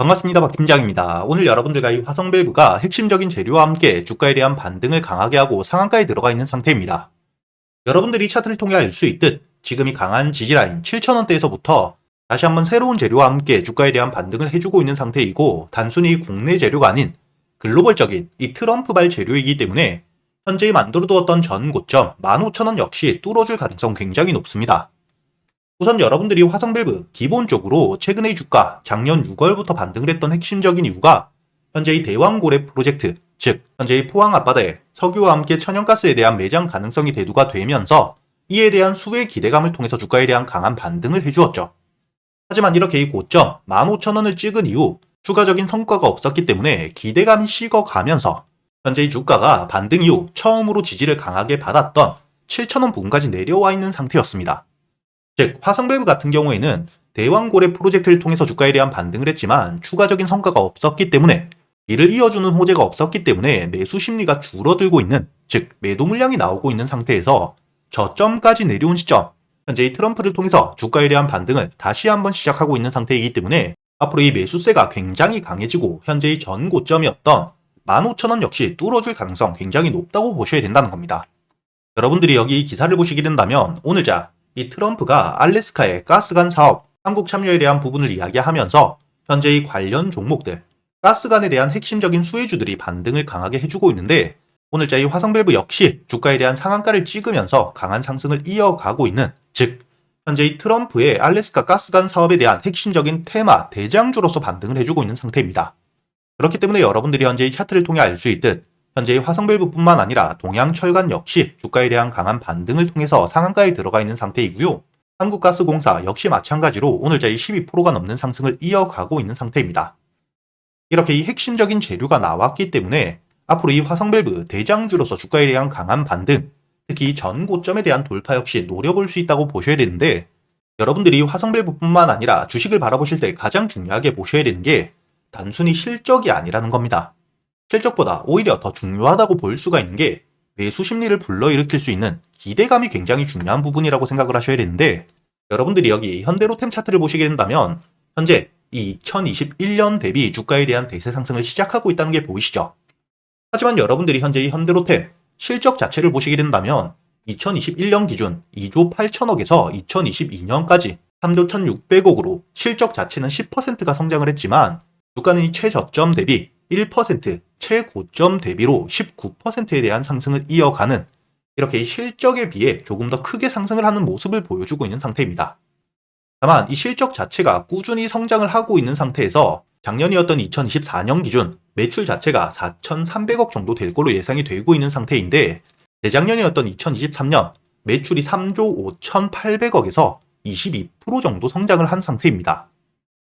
반갑습니다. 박 팀장입니다. 오늘 여러분들과 이 화성밸브가 핵심적인 재료와 함께 주가에 대한 반등을 강하게 하고 상한가에 들어가 있는 상태입니다. 여러분들이 차트를 통해 알 수 있듯 지금 이 강한 지지라인 7,000원대에서부터 다시 한번 새로운 재료와 함께 주가에 대한 반등을 해주고 있는 상태이고, 단순히 국내 재료가 아닌 글로벌적인 이 트럼프발 재료이기 때문에 현재 만들어두었던 전 고점 15,000원 역시 뚫어줄 가능성 굉장히 높습니다. 우선 여러분들이 화성밸브 기본적으로 최근의 주가 작년 6월부터 반등을 했던 핵심적인 이유가 현재의 대왕고래 프로젝트, 즉 현재의 포항 앞바다에 석유와 함께 천연가스에 대한 매장 가능성이 대두가 되면서 이에 대한 수의 기대감을 통해서 주가에 대한 강한 반등을 해주었죠. 하지만 이렇게 이 고점 15,000원을 찍은 이후 추가적인 성과가 없었기 때문에 기대감이 식어가면서 현재의 주가가 반등 이후 처음으로 지지를 강하게 받았던 7,000원 부근까지 내려와 있는 상태였습니다. 즉 화성밸브 같은 경우에는 대왕고래 프로젝트를 통해서 주가에 대한 반등을 했지만 추가적인 성과가 없었기 때문에 이를 이어주는 호재가 없었기 때문에 매수 심리가 줄어들고 있는, 즉 매도 물량이 나오고 있는 상태에서 저점까지 내려온 시점, 현재 이 트럼프를 통해서 주가에 대한 반등을 다시 한번 시작하고 있는 상태이기 때문에 앞으로 이 매수세가 굉장히 강해지고 현재의 전 고점이었던 15,000원 역시 뚫어줄 가능성 굉장히 높다고 보셔야 된다는 겁니다. 여러분들이 여기 이 기사를 보시게 된다면 오늘자 이 트럼프가 알래스카의 가스관 사업 한국 참여에 대한 부분을 이야기하면서 현재의 관련 종목들, 가스관에 대한 핵심적인 수혜주들이 반등을 강하게 해주고 있는데, 오늘자 이 화성밸브 역시 주가에 대한 상한가를 찍으면서 강한 상승을 이어가고 있는, 즉 현재의 트럼프의 알래스카 가스관 사업에 대한 핵심적인 테마 대장주로서 반등을 해주고 있는 상태입니다. 그렇기 때문에 여러분들이 현재의 차트를 통해 알 수 있듯 현재의 화성밸브뿐만 아니라 동양철강 역시 주가에 대한 강한 반등을 통해서 상한가에 들어가 있는 상태이고요. 한국가스공사 역시 마찬가지로 오늘자 이 12%가 넘는 상승을 이어가고 있는 상태입니다. 이렇게 이 핵심적인 재료가 나왔기 때문에 앞으로 이 화성밸브 대장주로서 주가에 대한 강한 반등, 특히 전 고점에 대한 돌파 역시 노려볼 수 있다고 보셔야 되는데, 여러분들이 화성밸브뿐만 아니라 주식을 바라보실 때 가장 중요하게 보셔야 되는 게 단순히 실적이 아니라는 겁니다. 실적보다 오히려 더 중요하다고 볼 수가 있는 게 매수 심리를 불러일으킬 수 있는 기대감이 굉장히 중요한 부분이라고 생각을 하셔야 되는데, 여러분들이 여기 현대로템 차트를 보시게 된다면 현재 이 2021년 대비 주가에 대한 대세 상승을 시작하고 있다는 게 보이시죠? 하지만 여러분들이 현재 이 현대로템 실적 자체를 보시게 된다면 2021년 기준 2조 8천억에서 2022년까지 3조 1,600억으로 실적 자체는 10%가 성장을 했지만 주가는 이 최저점 대비 1%, 최고점 대비로 19%에 대한 상승을 이어가는, 이렇게 이 실적에 비해 조금 더 크게 상승을 하는 모습을 보여주고 있는 상태입니다. 다만 이 실적 자체가 꾸준히 성장을 하고 있는 상태에서 작년이었던 2024년 기준 매출 자체가 4,300억 정도 될 걸로 예상이 되고 있는 상태인데, 재작년이었던 2023년 매출이 3조 5,800억에서 22% 정도 성장을 한 상태입니다.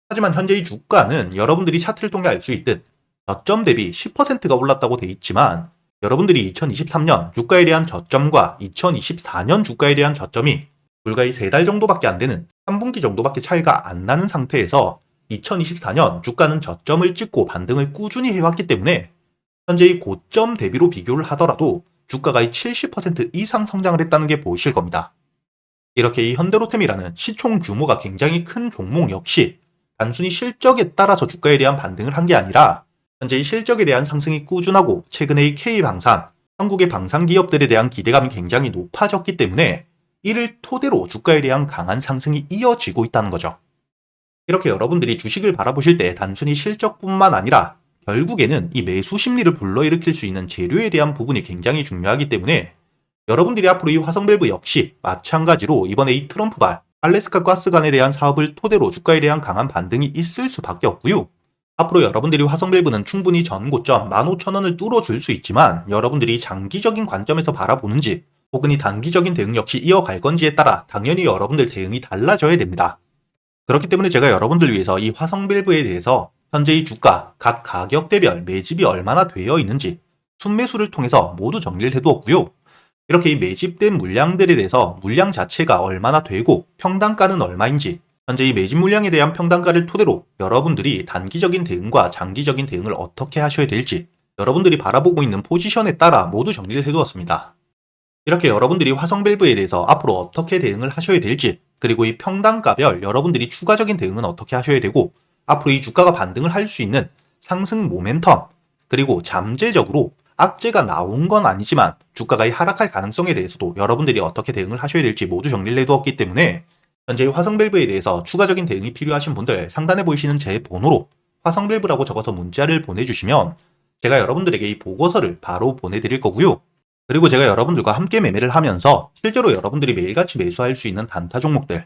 하지만 현재의 주가는 여러분들이 차트를 통해 알 수 있듯 저점 대비 10%가 올랐다고 돼 있지만, 여러분들이 2023년 주가에 대한 저점과 2024년 주가에 대한 저점이 불과 이 3달 정도밖에 안 되는 3분기 정도밖에 차이가 안 나는 상태에서 2024년 주가는 저점을 찍고 반등을 꾸준히 해왔기 때문에 현재의 고점 대비로 비교를 하더라도 주가가 70% 이상 성장을 했다는 게 보이실 겁니다. 이렇게 이 현대로템이라는 시총 규모가 굉장히 큰 종목 역시 단순히 실적에 따라서 주가에 대한 반등을 한 게 아니라 현재 이 실적에 대한 상승이 꾸준하고 최근에 이 K방산, 한국의 방산 기업들에 대한 기대감이 굉장히 높아졌기 때문에 이를 토대로 주가에 대한 강한 상승이 이어지고 있다는 거죠. 이렇게 여러분들이 주식을 바라보실 때 단순히 실적뿐만 아니라 결국에는 이 매수 심리를 불러일으킬 수 있는 재료에 대한 부분이 굉장히 중요하기 때문에 여러분들이 앞으로 이 화성밸브 역시 마찬가지로 이번에 이 트럼프발 알래스카 가스관에 대한 사업을 토대로 주가에 대한 강한 반등이 있을 수밖에 없고요. 앞으로 여러분들이 화성밸브는 충분히 전 고점 15,000원을 뚫어줄 수 있지만 여러분들이 장기적인 관점에서 바라보는지 혹은 이 단기적인 대응 역시 이어갈 건지에 따라 당연히 여러분들 대응이 달라져야 됩니다. 그렇기 때문에 제가 여러분들 위해서 이 화성밸브에 대해서 현재 이 주가 각 가격대별 매집이 얼마나 되어 있는지 순매수를 통해서 모두 정리를 해두었고요. 이렇게 이 매집된 물량들에 대해서 물량 자체가 얼마나 되고 평단가는 얼마인지, 현재 이 매집 물량에 대한 평단가를 토대로 여러분들이 단기적인 대응과 장기적인 대응을 어떻게 하셔야 될지 여러분들이 바라보고 있는 포지션에 따라 모두 정리를 해두었습니다. 이렇게 여러분들이 화성밸브에 대해서 앞으로 어떻게 대응을 하셔야 될지, 그리고 이 평단가별 여러분들이 추가적인 대응은 어떻게 하셔야 되고 앞으로 이 주가가 반등을 할 수 있는 상승 모멘텀, 그리고 잠재적으로 악재가 나온 건 아니지만 주가가 하락할 가능성에 대해서도 여러분들이 어떻게 대응을 하셔야 될지 모두 정리를 해두었기 때문에 현재 화성밸브에 대해서 추가적인 대응이 필요하신 분들 상단에 보이시는 제 번호로 화성밸브라고 적어서 문자를 보내주시면 제가 여러분들에게 이 보고서를 바로 보내드릴 거고요. 그리고 제가 여러분들과 함께 매매를 하면서 실제로 여러분들이 매일같이 매수할 수 있는 단타 종목들,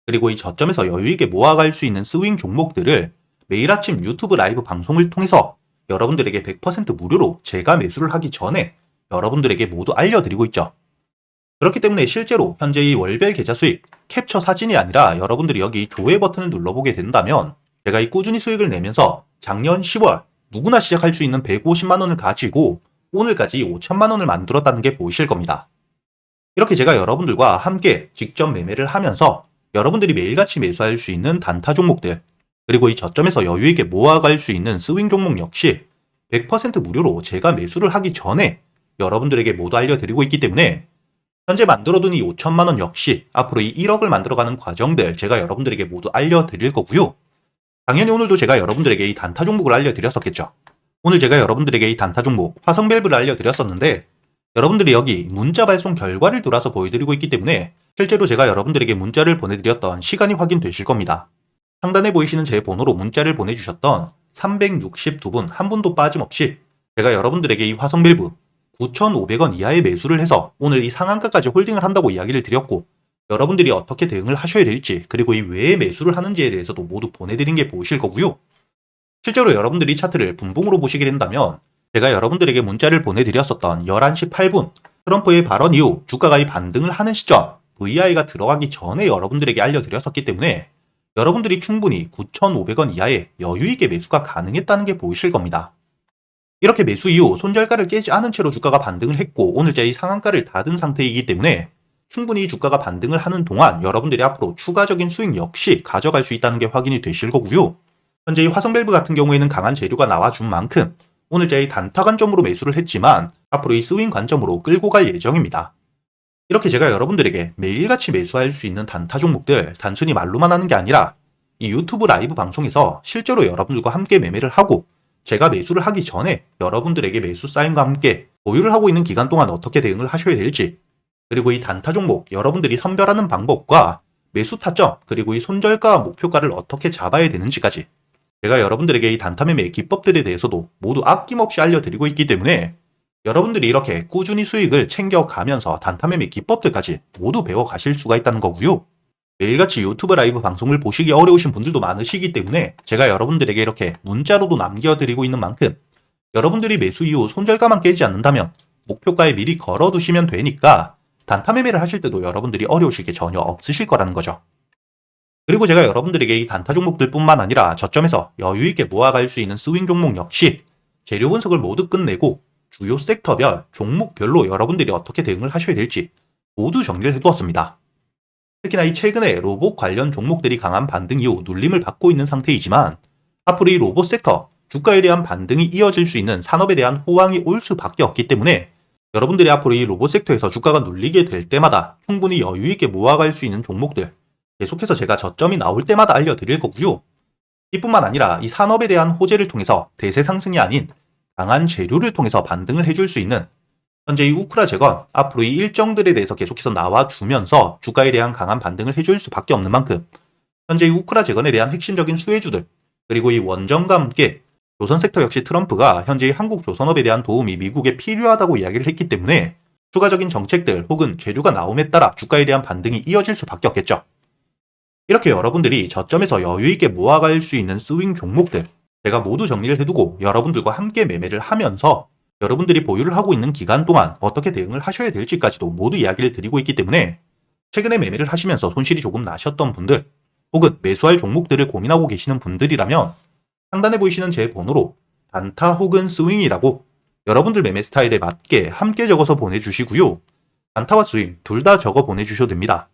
그리고 이 저점에서 여유있게 모아갈 수 있는 스윙 종목들을 매일 아침 유튜브 라이브 방송을 통해서 여러분들에게 100% 무료로 제가 매수를 하기 전에 여러분들에게 모두 알려드리고 있죠. 그렇기 때문에 실제로 현재 이 월별 계좌 수익 캡처 사진이 아니라 여러분들이 여기 조회 버튼을 눌러보게 된다면 제가 이 꾸준히 수익을 내면서 작년 10월 누구나 시작할 수 있는 150만 원을 가지고 오늘까지 5천만 원을 만들었다는 게 보이실 겁니다. 이렇게 제가 여러분들과 함께 직접 매매를 하면서 여러분들이 매일같이 매수할 수 있는 단타 종목들, 그리고 이 저점에서 여유있게 모아갈 수 있는 스윙 종목 역시 100% 무료로 제가 매수를 하기 전에 여러분들에게 모두 알려드리고 있기 때문에 현재 만들어둔 이 5천만 원 역시 앞으로 이 1억을 만들어가는 과정들 제가 여러분들에게 모두 알려드릴 거고요. 당연히 오늘도 제가 여러분들에게 이 단타 종목을 알려드렸었겠죠. 오늘 제가 여러분들에게 이 단타 종목 화성밸브를 알려드렸었는데 여러분들이 여기 문자 발송 결과를 돌아서 보여드리고 있기 때문에 실제로 제가 여러분들에게 문자를 보내드렸던 시간이 확인되실 겁니다. 상단에 보이시는 제 번호로 문자를 보내주셨던 362분 한 분도 빠짐없이 제가 여러분들에게 이 화성밸브 9,500원 이하의 매수를 해서 오늘 이 상한가까지 홀딩을 한다고 이야기를 드렸고 여러분들이 어떻게 대응을 하셔야 될지 그리고 이 왜 매수를 하는지에 대해서도 모두 보내드린 게 보이실 거고요. 실제로 여러분들이 이 차트를 분봉으로 보시게 된다면 제가 여러분들에게 문자를 보내드렸었던 11시 8분 트럼프의 발언 이후 주가가 이 반등을 하는 시점 VI가 들어가기 전에 여러분들에게 알려드렸었기 때문에 여러분들이 충분히 9,500원 이하의 여유있게 매수가 가능했다는 게 보이실 겁니다. 이렇게 매수 이후 손절가를 깨지 않은 채로 주가가 반등을 했고 오늘자 이 상한가를 닫은 상태이기 때문에 충분히 주가가 반등을 하는 동안 여러분들이 앞으로 추가적인 수익 역시 가져갈 수 있다는 게 확인이 되실 거고요. 현재 이 화성밸브 같은 경우에는 강한 재료가 나와준 만큼 오늘자 이 단타 관점으로 매수를 했지만 앞으로 이 스윙 관점으로 끌고 갈 예정입니다. 이렇게 제가 여러분들에게 매일같이 매수할 수 있는 단타 종목들 단순히 말로만 하는 게 아니라 이 유튜브 라이브 방송에서 실제로 여러분들과 함께 매매를 하고 제가 매수를 하기 전에 여러분들에게 매수 사인과 함께 보유를 하고 있는 기간 동안 어떻게 대응을 하셔야 될지 그리고 이 단타 종목 여러분들이 선별하는 방법과 매수 타점 그리고 이 손절가 목표가를 어떻게 잡아야 되는지까지 제가 여러분들에게 이 단타 매매 기법들에 대해서도 모두 아낌없이 알려드리고 있기 때문에 여러분들이 이렇게 꾸준히 수익을 챙겨가면서 단타 매매 기법들까지 모두 배워가실 수가 있다는 거고요. 매일같이 유튜브 라이브 방송을 보시기 어려우신 분들도 많으시기 때문에 제가 여러분들에게 이렇게 문자로도 남겨드리고 있는 만큼 여러분들이 매수 이후 손절가만 깨지 않는다면 목표가에 미리 걸어두시면 되니까 단타 매매를 하실 때도 여러분들이 어려우실 게 전혀 없으실 거라는 거죠. 그리고 제가 여러분들에게 이 단타 종목들 뿐만 아니라 저점에서 여유있게 모아갈 수 있는 스윙 종목 역시 재료 분석을 모두 끝내고 주요 섹터별, 종목별로 여러분들이 어떻게 대응을 하셔야 될지 모두 정리를 해두었습니다. 특히나 이 최근에 로봇 관련 종목들이 강한 반등 이후 눌림을 받고 있는 상태이지만 앞으로 이 로봇 섹터, 주가에 대한 반등이 이어질 수 있는 산업에 대한 호황이 올 수밖에 없기 때문에 여러분들이 앞으로 이 로봇 섹터에서 주가가 눌리게 될 때마다 충분히 여유있게 모아갈 수 있는 종목들 계속해서 제가 저점이 나올 때마다 알려드릴 거고요. 이뿐만 아니라 이 산업에 대한 호재를 통해서 대세 상승이 아닌 강한 재료를 통해서 반등을 해줄 수 있는 현재 이 우크라 재건 앞으로 이 일정들에 대해서 계속해서 나와주면서 주가에 대한 강한 반등을 해줄 수밖에 없는 만큼 현재 이 우크라 재건에 대한 핵심적인 수혜주들 그리고 이 원전과 함께 조선 섹터 역시 트럼프가 현재 한국 조선업에 대한 도움이 미국에 필요하다고 이야기를 했기 때문에 추가적인 정책들 혹은 재료가 나옴에 따라 주가에 대한 반등이 이어질 수밖에 없겠죠. 이렇게 여러분들이 저점에서 여유있게 모아갈 수 있는 스윙 종목들 제가 모두 정리를 해두고 여러분들과 함께 매매를 하면서 여러분들이 보유를 하고 있는 기간 동안 어떻게 대응을 하셔야 될지까지도 모두 이야기를 드리고 있기 때문에 최근에 매매를 하시면서 손실이 조금 나셨던 분들 혹은 매수할 종목들을 고민하고 계시는 분들이라면 상단에 보이시는 제 번호로 단타 혹은 스윙이라고 여러분들 매매 스타일에 맞게 함께 적어서 보내주시고요. 단타와 스윙 둘 다 적어 보내주셔도 됩니다.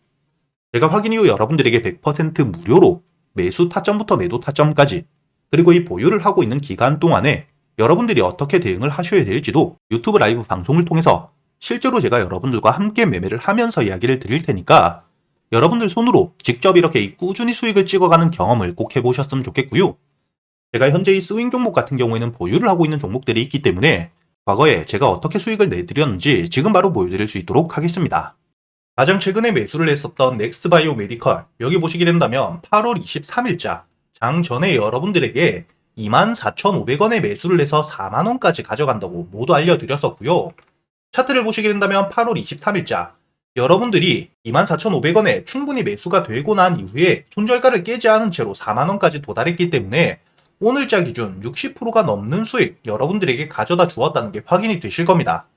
제가 확인 이후 여러분들에게 100% 무료로 매수 타점부터 매도 타점까지 그리고 이 보유를 하고 있는 기간 동안에 여러분들이 어떻게 대응을 하셔야 될지도 유튜브 라이브 방송을 통해서 실제로 제가 여러분들과 함께 매매를 하면서 이야기를 드릴 테니까 여러분들 손으로 직접 이렇게 꾸준히 수익을 찍어가는 경험을 꼭 해보셨으면 좋겠고요. 제가 현재 이 스윙 종목 같은 경우에는 보유를 하고 있는 종목들이 있기 때문에 과거에 제가 어떻게 수익을 내드렸는지 지금 바로 보여드릴 수 있도록 하겠습니다. 가장 최근에 매수를 했었던 넥스트바이오 메디컬, 여기 보시게 된다면 8월 23일자 장 전에 여러분들에게 24,500원에 매수를 해서 4만원까지 가져간다고 모두 알려드렸었고요. 차트를 보시게 된다면 8월 23일자 여러분들이 24,500원에 충분히 매수가 되고 난 이후에 손절가를 깨지 않은 채로 4만원까지 도달했기 때문에 오늘자 기준 60%가 넘는 수익 여러분들에게 가져다 주었다는 게 확인이 되실 겁니다.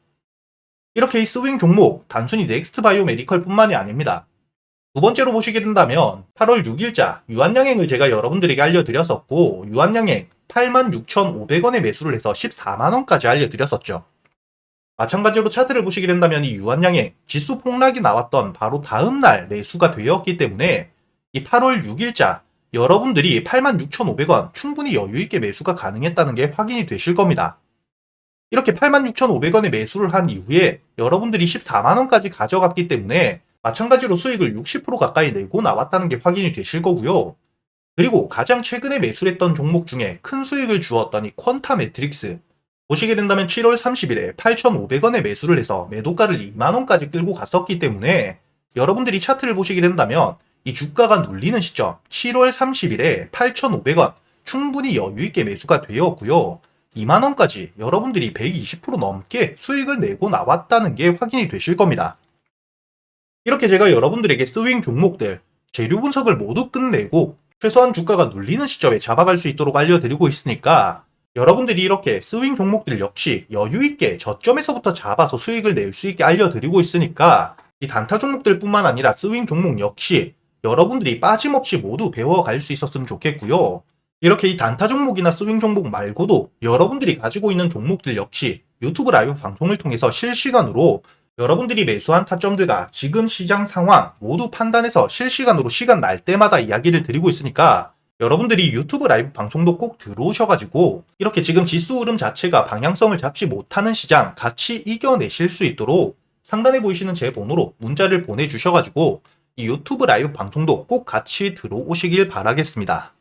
이렇게 이 스윙 종목 단순히 넥스트바이오 메디컬 뿐만이 아닙니다. 두 번째로 보시게 된다면 8월 6일자 유한양행을 제가 여러분들에게 알려드렸었고, 유한양행 86,500원에 매수를 해서 14만원까지 알려드렸었죠. 마찬가지로 차트를 보시게 된다면 이 유한양행 지수 폭락이 나왔던 바로 다음날 매수가 되었기 때문에 이 8월 6일자 여러분들이 86,500원 충분히 여유있게 매수가 가능했다는 게 확인이 되실 겁니다. 이렇게 86,500원에 매수를 한 이후에 여러분들이 14만원까지 가져갔기 때문에 마찬가지로 수익을 60% 가까이 내고 나왔다는 게 확인이 되실 거고요. 그리고 가장 최근에 매수했던 종목 중에 큰 수익을 주었던 이 퀀타 매트릭스, 보시게 된다면 7월 30일에 8,500원에 매수를 해서 매도가를 2만원까지 끌고 갔었기 때문에 여러분들이 차트를 보시게 된다면 이 주가가 눌리는 시점 7월 30일에 8,500원 충분히 여유있게 매수가 되었고요. 2만원까지 여러분들이 120% 넘게 수익을 내고 나왔다는 게 확인이 되실 겁니다. 이렇게 제가 여러분들에게 스윙 종목들 재료 분석을 모두 끝내고 최소한 주가가 눌리는 시점에 잡아갈 수 있도록 알려드리고 있으니까 여러분들이 이렇게 스윙 종목들 역시 여유있게 저점에서부터 잡아서 수익을 낼 수 있게 알려드리고 있으니까 이 단타 종목들 뿐만 아니라 스윙 종목 역시 여러분들이 빠짐없이 모두 배워갈 수 있었으면 좋겠고요. 이렇게 이 단타 종목이나 스윙 종목 말고도 여러분들이 가지고 있는 종목들 역시 유튜브 라이브 방송을 통해서 실시간으로 여러분들이 매수한 타점들과 지금 시장 상황 모두 판단해서 실시간으로 시간 날 때마다 이야기를 드리고 있으니까 여러분들이 유튜브 라이브 방송도 꼭 들어오셔가지고 이렇게 지금 지수 흐름 자체가 방향성을 잡지 못하는 시장 같이 이겨내실 수 있도록 상단에 보이시는 제 번호로 문자를 보내주셔가지고 이 유튜브 라이브 방송도 꼭 같이 들어오시길 바라겠습니다.